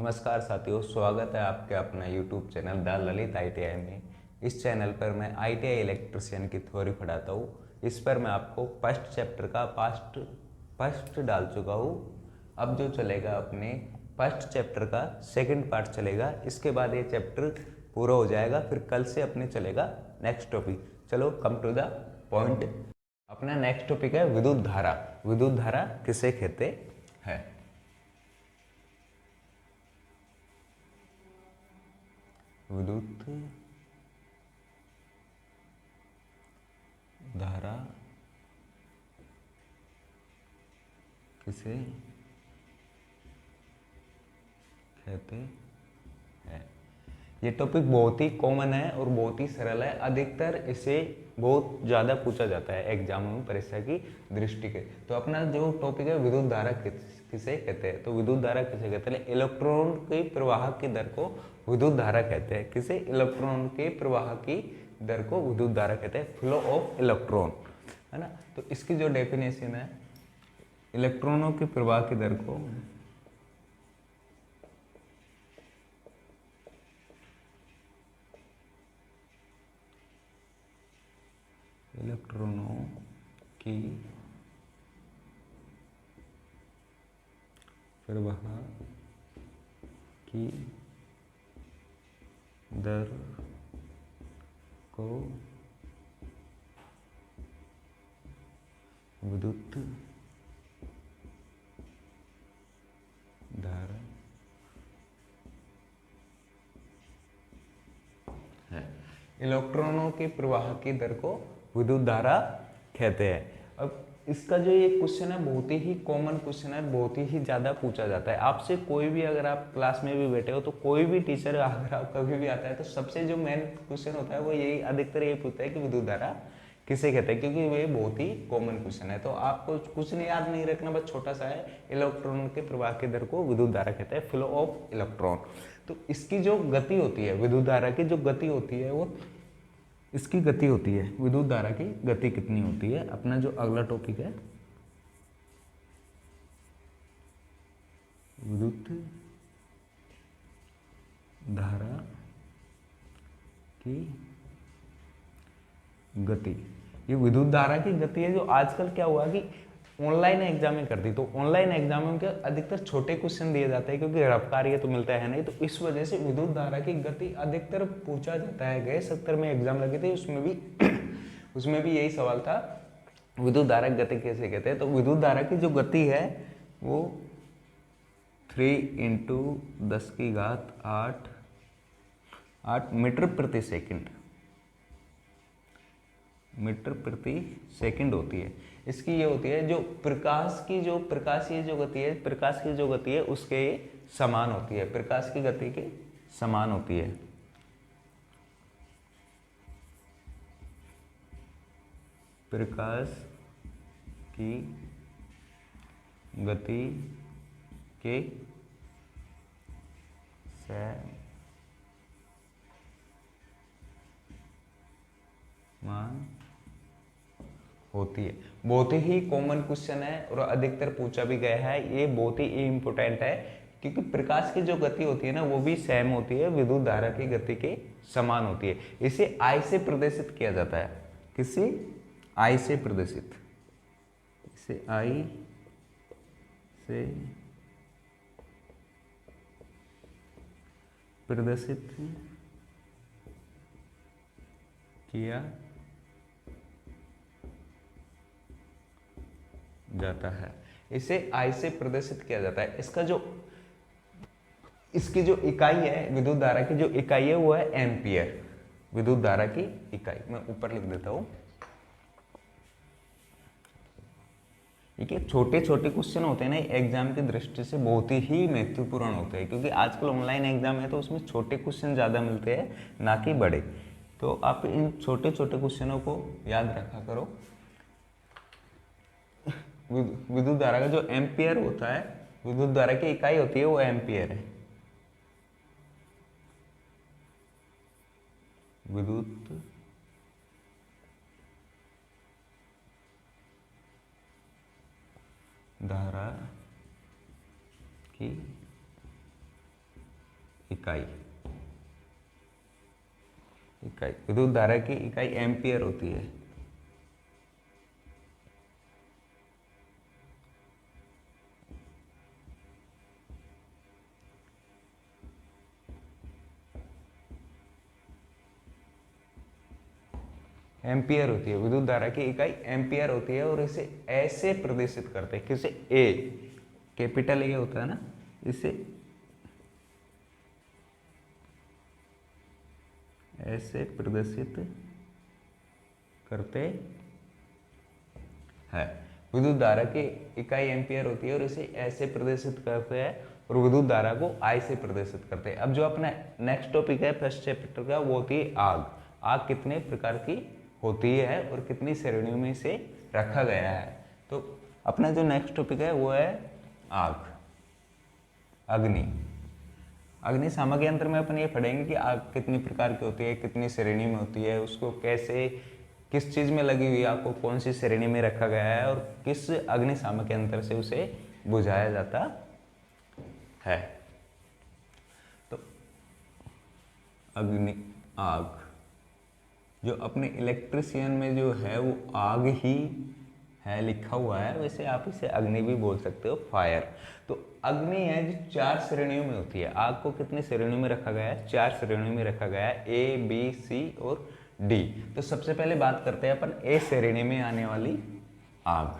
नमस्कार साथियों, स्वागत है आपके अपना YouTube channel the Lalit ITI में। इस चैनल पर मैं ITI इलेक्ट्रिशियन की थ्योरी पढ़ाता हूँ। इस पर मैं आपको फर्स्ट चैप्टर का फर्स्ट डाल चुका हूँ। अब जो चलेगा अपने फर्स्ट चैप्टर का सेकंड पार्ट चलेगा। इसके बाद ये चैप्टर पूरा हो जाएगा। फिर कल से अपने चलेगा नेक्स्ट टॉपिक। चलो कम टू द पॉइंट। अपना नेक्स्ट टॉपिक है विद्युत धारा। विद्युत धारा किसे कहते हैं? विद्युत धारा किसे कहते हैं? ये टॉपिक बहुत ही कॉमन है और बहुत ही सरल है। अधिकतर इसे बहुत ज़्यादा पूछा जाता है एग्जाम में परीक्षा की दृष्टि के। तो अपना जो टॉपिक है विद्युत धारा किसे कहते हैं, तो विद्युत धारा किसे कहते हैं? इलेक्ट्रॉन के प्रवाह की दर को विद्युत धारा कहते हैं। किसे? इलेक्ट्रॉन के प्रवाह की दर को विद्युत धारा कहते हैं। फ्लो ऑफ इलेक्ट्रॉन, है ना। तो इसकी जो डेफिनेशन है, इलेक्ट्रॉनों के प्रवाह की दर को इलेक्ट्रॉनों की प्रवाह की दर को विद्युत धारा है। इलेक्ट्रॉनों के प्रवाह की दर को विद्युत धारा कहते हैं। अब इसका जो ये क्वेश्चन है बहुत ही कॉमन क्वेश्चन है, बहुत ही ज़्यादा पूछा जाता है आपसे। कोई भी अगर आप क्लास में भी बैठे हो तो कोई भी टीचर अगर आप कभी भी आता है तो सबसे जो मेन क्वेश्चन होता है वो यही अधिकतर यही पूछता है कि विद्युत धारा किसे कहते हैं, क्योंकि ये बहुत ही कॉमन क्वेश्चन है। तो आपको कुछ नहीं याद नहीं रखना, बस छोटा सा है। इलेक्ट्रॉन के प्रवाह की दर को विद्युत धारा कहते हैं, फ्लो ऑफ इलेक्ट्रॉन। तो इसकी जो गति होती है, विद्युत धारा की जो गति होती है वो इसकी गति होती है। विद्युत धारा की गति कितनी होती है? अपना जो अगला टॉपिक है विद्युत धारा की गति। ये विद्युत धारा की गति है। जो आजकल क्या हुआ कि ऑनलाइन एग्जाम में कर दी, तो ऑनलाइन एग्जाम में क्या अधिकतर छोटे क्वेश्चन दिए जाते हैं, क्योंकि रफ कार्य तो मिलता है नहीं। तो इस वजह से विद्युत धारा की गति अधिकतर पूछा जाता है। गए 70 में एग्जाम लगे थे, उसमें भी उसमें भी यही सवाल था, विद्युत धारा की गति कैसे कहते हैं। तो विद्युत धारा की जो गति है वो 3 × 10⁸ मीटर प्रति सेकंड होती है। इसकी ये होती है जो प्रकाशीय जो गति है उसके समान होती है। प्रकाश की गति के समान होती है। प्रकाश की गति के समान होती है। बहुत ही कॉमन क्वेश्चन है और अधिकतर पूछा भी गया है। ये बहुत ही इम्पोर्टेंट है, क्योंकि प्रकाश की जो गति होती है ना वो भी सेम होती है, विद्युत धारा की गति के समान होती है। इसे आई से प्रदर्शित किया जाता है। किसी आई से प्रदर्शित, इसे आई से प्रदर्शित किया जाता है। इसे आई से प्रदर्शित किया जाता है। इसकी जो इकाई है, विद्युत धारा की जो इकाई है वो है एम्पियर। विद्युत धारा की इकाई मैं ऊपर लिख देता हूं। देखिए छोटे छोटे क्वेश्चन होते हैं ना, एग्जाम की दृष्टि से बहुत ही महत्वपूर्ण होते हैं, क्योंकि आजकल ऑनलाइन एग्जाम है तो उसमें छोटे क्वेश्चन ज़्यादा मिलते हैं, ना कि बड़े। तो आप इन छोटे छोटे क्वेश्चनों को याद रखा करो। विद्युत धारा का जो एम्पियर होता है, विद्युत धारा की इकाई होती है वो एम्पियर है। विद्युत धारा की इकाई, विद्युत धारा की इकाई एम्पियर होती है। एम्पियर होती है, विद्युत धारा की इकाई एम्पियर होती है और इसे ऐसे प्रदर्शित करते हैं, किसे, ए, कैपिटल ए होता है ना, इसे ऐसे प्रदर्शित करते हैं। विद्युत धारा की इकाई एम्पियर होती है और इसे ऐसे प्रदर्शित करते हैं और विद्युत धारा को आई से प्रदर्शित करते हैं। अब जो अपना नेक्स्ट टॉपिक है फर्स्ट चैप्टर का, वो होती है आग। आग कितने प्रकार की होती है और कितनी श्रेणियों में इसे रखा गया है। तो अपना जो नेक्स्ट टॉपिक है वो है आग, अग्नि। अग्नि सामग्री यंत्र में अपन ये पढ़ेंगे कि आग कितनी प्रकार की होती है, कितनी श्रेणी में होती है, उसको कैसे, किस चीज़ में लगी हुई आग को कौन सी श्रेणी में रखा गया है और किस अग्नि सामग्री यंत्र से उसे बुझाया जाता है। तो अग्नि, आग, जो अपने इलेक्ट्रिशियन में जो है वो आग ही है लिखा हुआ है, वैसे आप इसे अग्नि भी बोल सकते हो, फायर। तो अग्नि है जो 4 श्रेणियों में होती है। आग को कितने श्रेणियों में रखा गया है? 4 श्रेणियों में रखा गया है, ए, बी, सी और डी। तो सबसे पहले बात करते हैं अपन ए श्रेणी में आने वाली आग।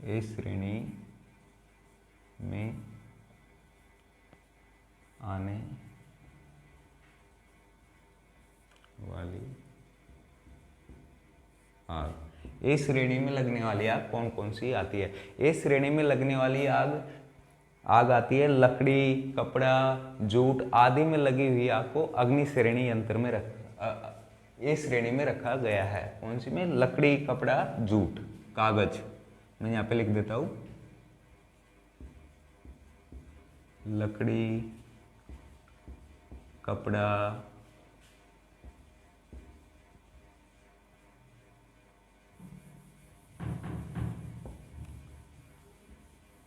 ए श्रेणी में आने वाली आग। ए श्रेणी में लगने वाली आग कौन कौन सी आती है? ए श्रेणी में लगने वाली आग आती है लकड़ी, कपड़ा, जूट आदि में लगी हुई आग को अग्नि श्रेणी यंत्र में ए श्रेणी में रखा गया है। कौन सी में? लकड़ी, कपड़ा, जूट, कागज। मैं यहाँ पे लिख देता हूँ, लकड़ी, कपड़ा,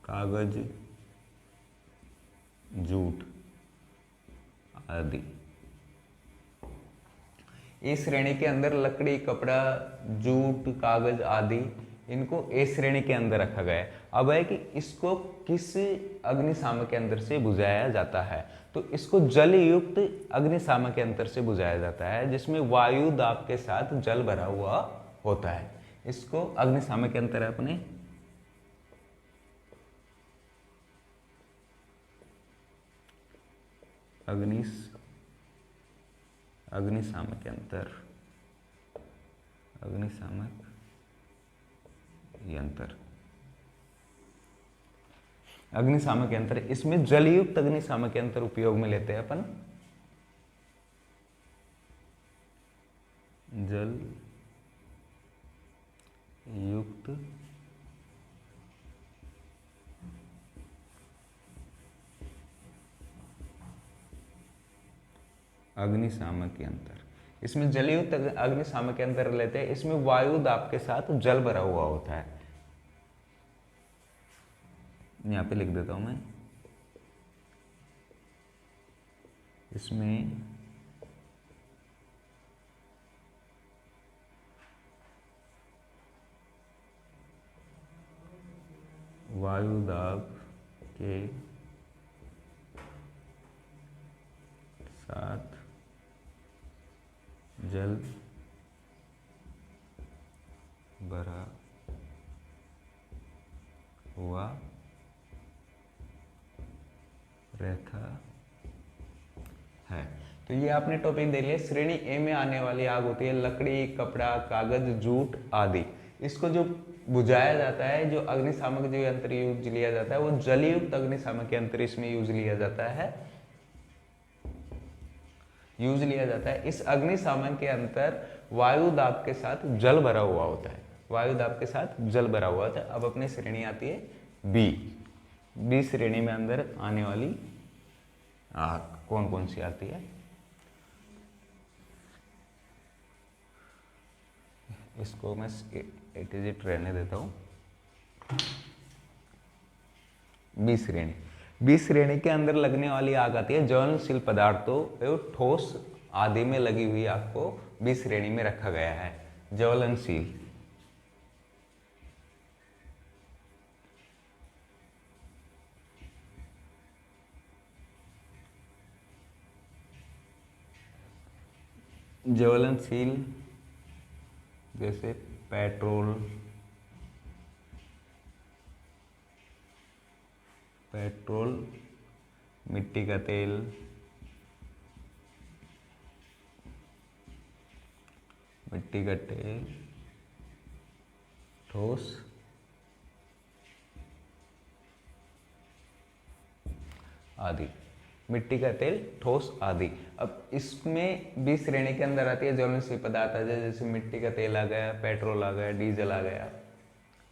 कागज, जूट आदि। इस श्रेणी के अंदर लकड़ी, कपड़ा, जूट, कागज आदि, इनको ए श्रेणी के अंदर रखा गया है। अब है कि इसको किस अग्निशामक के अंदर से बुझाया जाता है? तो इसको जल युक्त अग्निशामक के अंदर से बुझाया जाता है, जिसमें वायु दाब के साथ जल भरा हुआ होता है। इसको अग्निशामक के अंतर है अपने अग्निशामक यंत्र, अग्निशामक यंत्र, अग्निशामक यंत्र। इसमें जलयुक्त अग्निशामक यंत्र उपयोग में लेते हैं अपन। जल युक्त अग्निशामक यंत्र, इसमें जलयुक्त अग्निशामक यंत्र लेते हैं। इसमें वायु दाब के साथ जल भरा हुआ होता है। यहाँ पे लिख देता हूं मैं, इसमें वायु दाब के साथ जल भरा हुआ रहता है। तो ये आपने टॉपिक दे लिया। श्रेणी ए में आने वाली आग होती है लकड़ी, कपड़ा, कागज, जूट आदि। इसको जो बुझाया जाता है, जो अग्निशामक जो यंत्र यूज लिया जाता है, वो जलयुक्त अग्निशामक यंत्र इसमें यूज लिया जाता है, इस अग्निशामक के अंतर वायु दाब के साथ जल भरा हुआ होता है, वायु दाब के साथ जल भरा हुआ होता है। अब अपनी श्रेणी आती है बी श्रेणी में अंदर आने वाली आग कौन कौन सी आती है? इसको मैं एट रहने देता हूँ। बी श्रेणी, बी श्रेणी के अंदर लगने वाली आग आती है ज्वलनशील पदार्थों एवं ठोस आदि में लगी हुई आग को बी श्रेणी में रखा गया है। ज्वलनशील, ज्वलनशील जैसे पेट्रोल, मिट्टी का तेल, ठोस आदि, मिट्टी का तेल, ठोस आदि। अब इसमें बी श्रेणी के अंदर आती है ज्वलनशील पदार्थ आ जाए, जैसे मिट्टी का तेल आ गया, पेट्रोल आ गया, डीजल आ गया।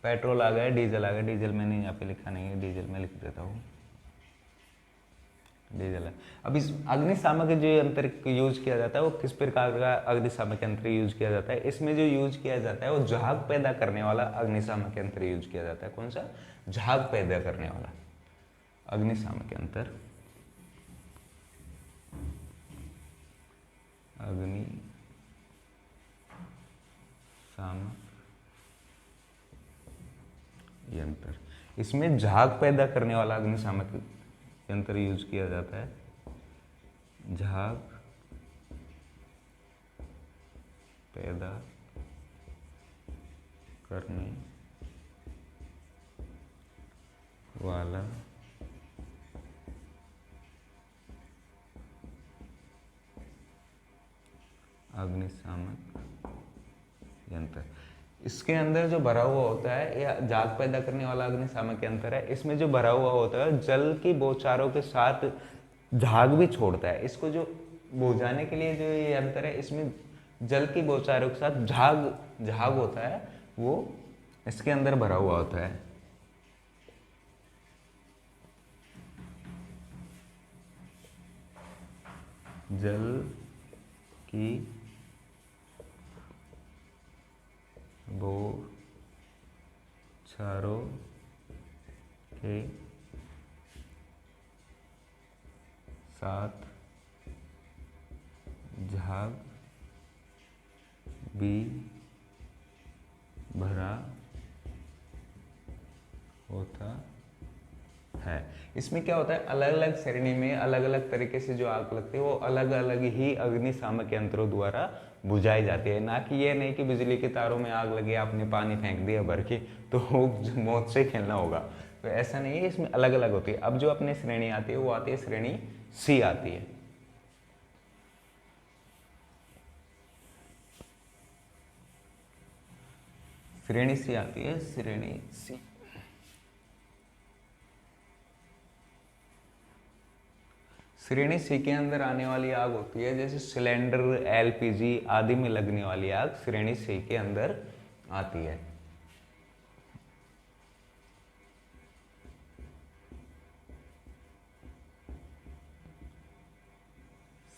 पेट्रोल आ गया, डीजल आ गया, डीजल मैंने यहाँ पे लिखा नहीं है, डीजल मैं लिख देता हूँ, डीजल है। अब इस अग्निशामक जो यंत्र यूज किया जाता है वो किस प्रकार का अग्निशामक यंत्र यूज किया जाता है? इसमें जो यूज किया जाता है वो झाग पैदा करने वाला अग्निशामक यंत्र यूज किया जाता है। कौन सा? झाग पैदा करने वाला अग्निशामक यंत्र, अग्निशामक यंत्र। इसमें झाग पैदा करने वाला अग्निशामक यंत्र यूज किया जाता है। झाग पैदा करने वाला अग्निशामक यंत्र। इसके अंदर जो भरा हुआ होता है या झाग पैदा करने वाला अग्निशामक यंत्र है, इसमें जो भरा हुआ होता है जल की बौछारों के साथ झाग भी छोड़ता है। इसको जो बुझाने के लिए जो ये यंत्र है, इसमें जल की बौछारों के साथ झाग होता है, वो इसके अंदर भरा हुआ होता है। जल की बौछारों के साथ झाग भी भरा होता है। इसमें क्या होता है, अलग अलग श्रेणी में अलग अलग तरीके से जो आग लगती है वो अलग अलग ही अग्निशामक यंत्रों द्वारा बुझाई जाती है। ना कि ये नहीं कि बिजली के तारों में आग लगी, आपने पानी फेंक दिया भर के तो मौत से खेलना होगा, तो ऐसा नहीं है। इसमें अलग अलग होती है। अब जो अपनी श्रेणी आती है वो आती है श्रेणी सी आती है। श्रेणी सी आती है, श्रेणी सी। श्रेणी सी के अंदर आने वाली आग होती है जैसे सिलेंडर, एलपीजी आदि में लगने वाली आग श्रेणी सी के अंदर आती है।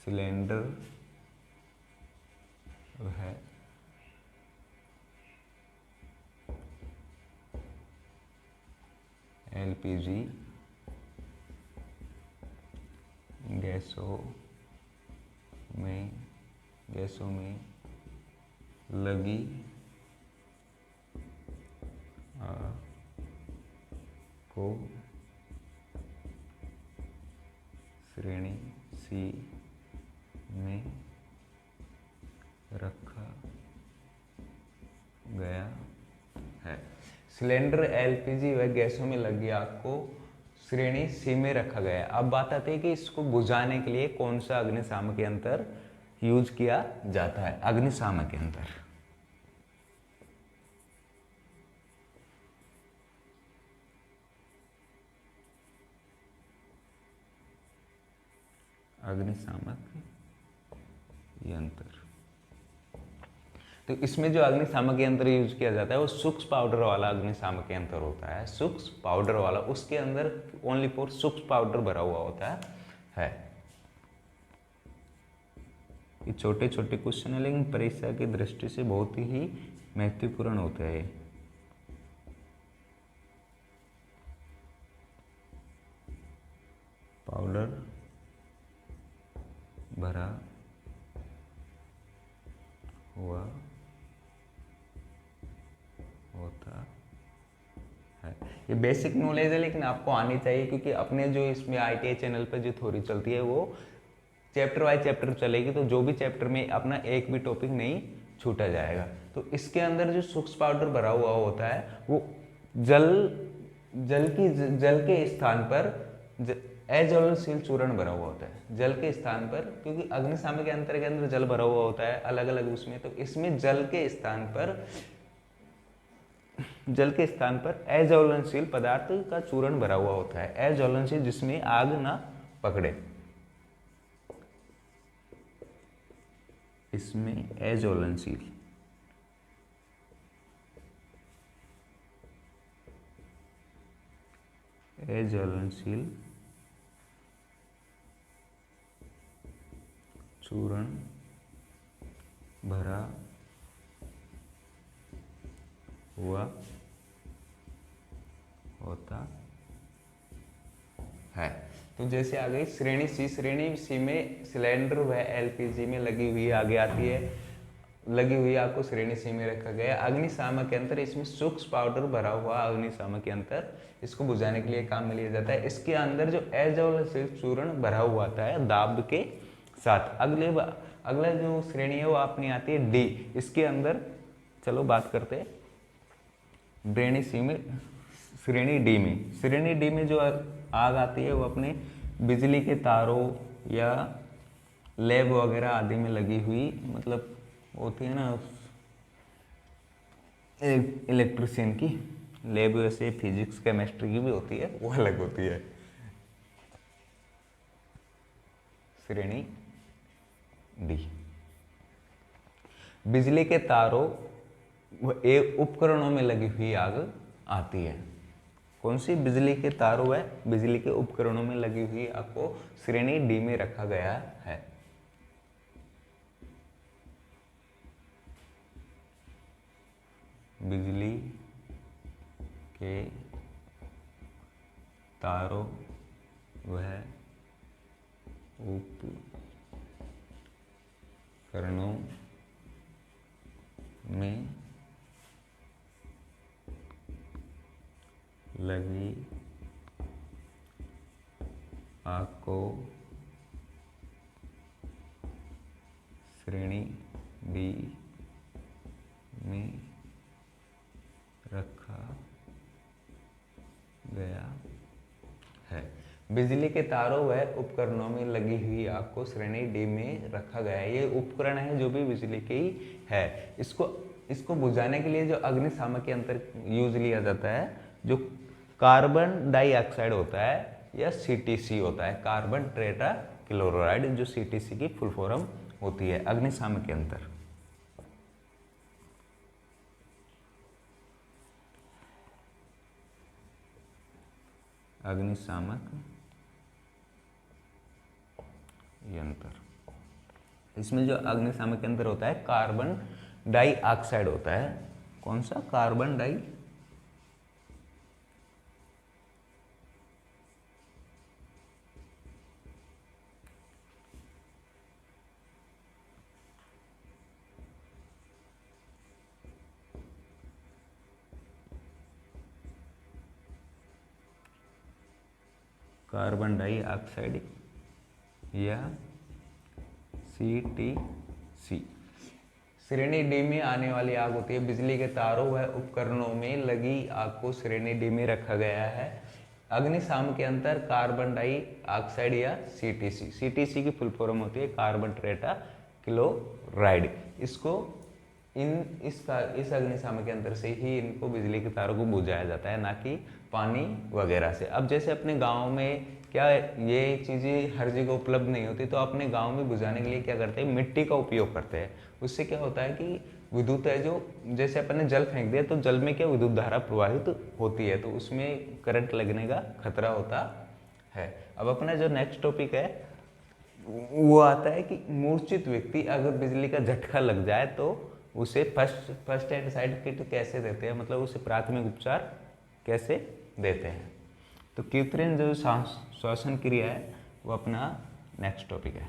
सिलेंडर है, एलपीजी गैसों में लगी आग को श्रेणी सी में रखा गया है। सिलेंडर, एलपीजी व गैसों में लगी आग को श्रेणी सी में रखा गया है। अब बात आती है कि इसको बुझाने के लिए कौन सा अग्निशामक यंत्र यूज किया जाता है। अग्निशामक यंत्र, अग्निशामक यंत्र। तो इसमें जो अग्निशामक यंत्र यूज किया जाता है वो सूक्ष्म पाउडर वाला अग्निशामक यंत्र होता है। सूक्ष्म पाउडर वाला, उसके अंदर ओनली फॉर सूक्ष्म पाउडर भरा हुआ होता है। ये छोटे छोटे क्वेश्चन है लेकिन परीक्षा की दृष्टि से बहुत ही महत्वपूर्ण होता है। पाउडर भरा हुआ होता है। ये बेसिक नॉलेज है लेकिन आपको आनी चाहिए, क्योंकि अपने जो इसमें ITI चैनल पर जो थ्योरी चलती है वो चैप्टर वाइज चैप्टर चलेगी, तो जो भी चैप्टर में अपना एक भी टॉपिक नहीं छूटा जाएगा। तो इसके अंदर जो सूक्ष्म पाउडर भरा हुआ होता है वो जल के स्थान पर अज्वलनशील चूर्ण भरा हुआ होता है। जल के स्थान पर, क्योंकि अग्निशामक यंत्र के अंदर जल भरा हुआ होता है अलग अलग उसमें, तो इसमें जल के स्थान पर अज्वलनशील पदार्थ का चूर्ण भरा हुआ होता है। अज्वलनशील जिसमें आग ना पकड़े, इसमें अज्वलनशील चूर्ण भरा हुआ होता है। तो जैसे आ गई श्रेणी सी में सिलेंडर व LPG में लगी हुई आगे आती है, लगी हुई आपको श्रेणी सी में रखा गया। अग्निशामक यंत्र, इसमें सूक्ष्म पाउडर भरा हुआ अग्निशामक यंत्र, इसको बुझाने के लिए काम में लिया जाता है। इसके अंदर जो अज्वलनशील चूर्ण भरा हुआ आता है दाब के साथ। अगला जो श्रेणी है वो अपनी आती है D। इसके अंदर चलो बात करते हैं श्रेणी D में जो आग आती है वो अपने बिजली के तारों या लैब वगैरह आदि में लगी हुई, मतलब होती है ना इलेक्ट्रिशियन की लैब, वैसे फिजिक्स केमिस्ट्री की भी होती है, वो अलग होती है। श्रेणी D बिजली के तारों व उपकरणों में लगी हुई आग आती है। कौन सी? बिजली के तारों व बिजली के उपकरणों में लगी हुई आग को श्रेणी D में रखा गया है। बिजली के तारों व उपकरणों में लगी आग को श्रेणी D में रखा गया है। बिजली के तारों व उपकरणों में लगी हुई आग को श्रेणी D में रखा गया है। ये उपकरण है जो भी बिजली के ही है। इसको बुझाने के लिए जो अग्निशामक यंत्र यूज लिया जाता है, जो कार्बन डाइऑक्साइड होता है या CTC होता है, कार्बन टेट्रा क्लोराइड, जो CTC की फुल फॉर्म होती है। अग्निशामक यंत्र, अग्निशामक यंत्र, इसमें जो अग्निशामक यंत्र होता है कार्बन डाइऑक्साइड होता है। कौन सा? कार्बन डाइऑक्साइड या CTC। श्रेणी D में आने वाली आग होती है बिजली के तारों व उपकरणों में लगी आग को श्रेणी D में रखा गया है। अग्निशामक यंत्र कार्बन डाइऑक्साइड या CTC की फुल फॉर्म होती है कार्बन टेट्रा क्लोराइड। इस अग्निशामक यंत्र से ही इनको बिजली के तारों को बुझाया जाता है, ना कि पानी वगैरह से। अब जैसे अपने गांव में क्या ये चीज़ें हर जगह उपलब्ध नहीं होती, तो अपने गांव में बुझाने के लिए क्या करते हैं, मिट्टी का उपयोग करते हैं। उससे क्या होता है कि विद्युत है जो, जैसे अपन ने जल फेंक दिया तो जल में क्या विद्युत धारा प्रवाहित होती है, तो उसमें करंट लगने का खतरा होता है। अब अपना जो नेक्स्ट टॉपिक है वो आता है कि मूर्छित व्यक्ति अगर बिजली का झटका लग जाए तो उसे फर्स्ट एड साइड किट कैसे देते हैं, मतलब उसे प्राथमिक उपचार कैसे देते हैं। तो कृत्रिम जो श्वसन क्रिया है वो अपना नेक्स्ट टॉपिक है।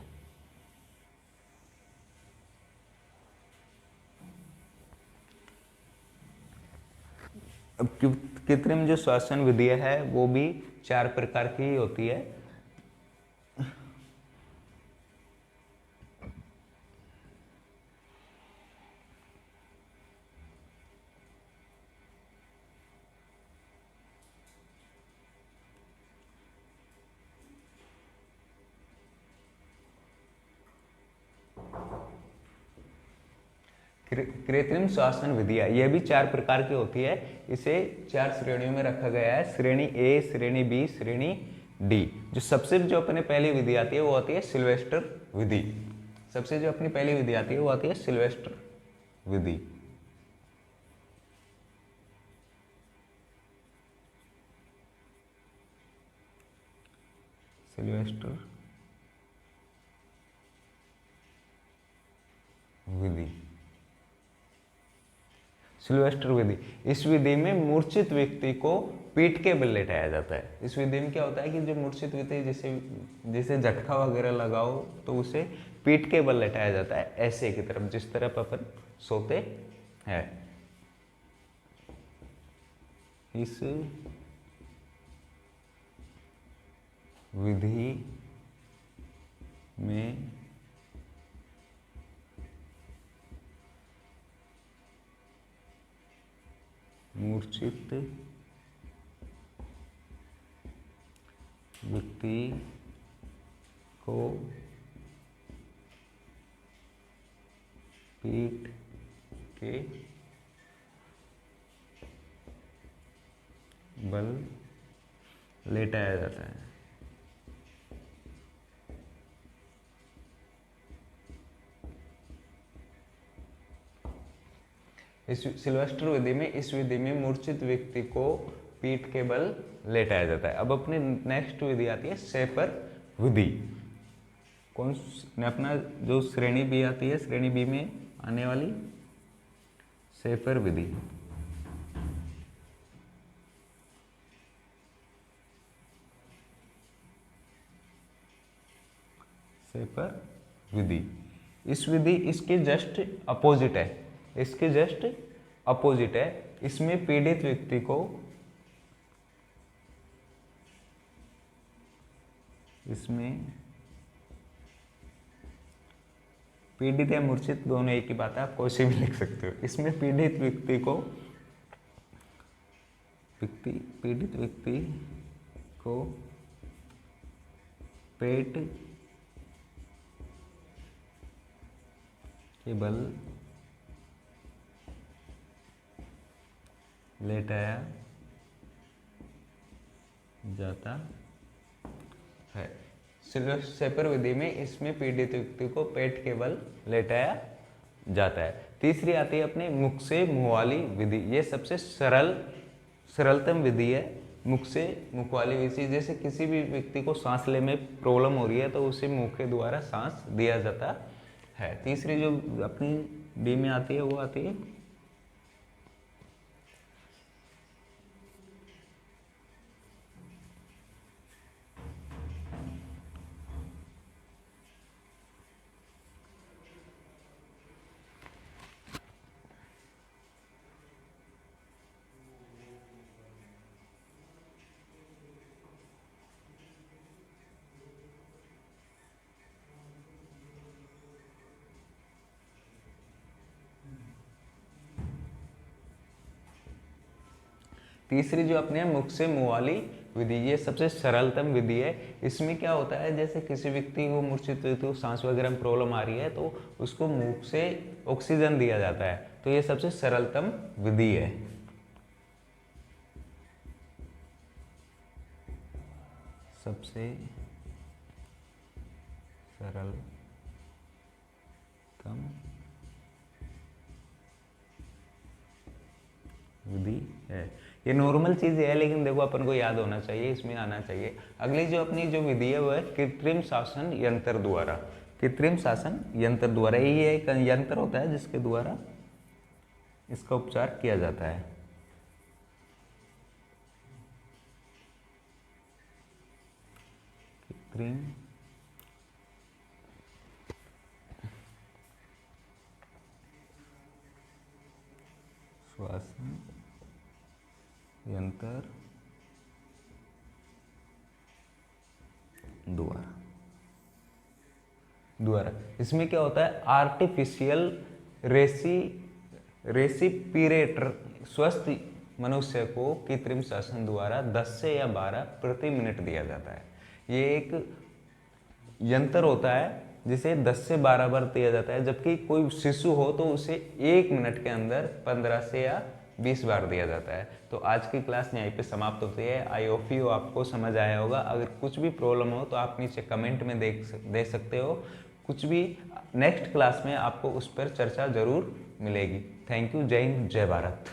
अब कृत्रिम जो श्वसन विधि है वो भी 4 प्रकार की होती है। कृत्रिम श्वसन विधियां यह भी 4 प्रकार की होती है। इसे 4 श्रेणियों में रखा गया है, श्रेणी ए, श्रेणी बी, श्रेणी डी। जो अपने पहली विधि आती है वो आती है सिल्वेस्टर विधि। सबसे जो अपनी पहली विधि आती है वो आती है सिल्वेस्टर विधि। सिल्वेस्टर विधि, सिल्वेस्टर विधि। इस विधि में मूर्छित व्यक्ति को पीठ के बल लेटाया जाता है। इस विधि में क्या होता है कि जो मूर्छित व्यक्ति जैसे झटका वगैरह लगाओ तो उसे पीठ के बल लेटाया जाता है, ऐसे की तरफ जिस तरफ अपन सोते हैं। इस विधि में मूर्छित व्यक्ति को पीठ के बल लेटाया जाता है। इस सिल्वेस्टर विधि में, इस विधि में मूर्छित व्यक्ति को पीठ के बल लेटाया जाता है। अब अपनी नेक्स्ट विधि आती है शेपर विधि। कौन अपना जो श्रेणी बी आती है, श्रेणी बी में आने वाली शेपर विधि। शेपर विधि, इस विधि इसके जस्ट अपोजिट है, इसके जस्ट अपोजिट है। इसमें पीड़ित व्यक्ति को, इसमें पीड़ित या मूर्छित दोनों एक ही बात है, आप कोई से भी लिख सकते हो। इसमें पीड़ित व्यक्ति को पेट के बल लेटाया जाता है। शेपर विधि में इसमें पीड़ित व्यक्ति को पेट के बल लेटाया जाता है। तीसरी आती है अपनी मुख से मुंह वाली विधि। ये सबसे सरलतम विधि है, मुख से मुख वाली विधि। जैसे किसी भी व्यक्ति को सांस लेने में प्रॉब्लम हो रही है तो उसे मुंह के द्वारा सांस दिया जाता है। तीसरी जो अपनी बी में आती है वो आती है तीसरी जो अपने मुख से मुंह वाली विधि। ये सबसे सरलतम विधि है। इसमें क्या होता है, जैसे किसी व्यक्ति को मूर्छित व्यक्ति को सांस वगैरह में प्रॉब्लम आ रही है तो उसको मुख से ऑक्सीजन दिया जाता है। तो ये सबसे सरलतम विधि है। सबसे सरलतम विधि है। ये नॉर्मल चीज़ है लेकिन देखो अपन को याद होना चाहिए, इसमें आना चाहिए। अगली जो अपनी जो विधि है वो है कृत्रिम श्वसन यंत्र द्वारा। कृत्रिम श्वसन यंत्र द्वारा, ये एक यंत्र होता है जिसके द्वारा इसका उपचार किया जाता है। कृत्रिम श्वसन यंत्र द्वारा इसमें क्या होता है, आर्टिफिशियल रेसिपिरेटर स्वस्थ मनुष्य को कृत्रिम श्वसन द्वारा 10 से या 12 प्रति मिनट दिया जाता है। ये एक यंत्र होता है जिसे 10 से 12 बार दिया जाता है, जबकि कोई शिशु हो तो उसे 1 मिनट के अंदर 15 से या 20 बार दिया जाता है। तो आज की क्लास यहीं पे समाप्त होती है। आई होप यू आपको समझ आया होगा। अगर कुछ भी प्रॉब्लम हो तो आप नीचे कमेंट में दे सकते हो। कुछ भी नेक्स्ट क्लास में आपको उस पर चर्चा जरूर मिलेगी। Thank you. जय हिंद, जय भारत।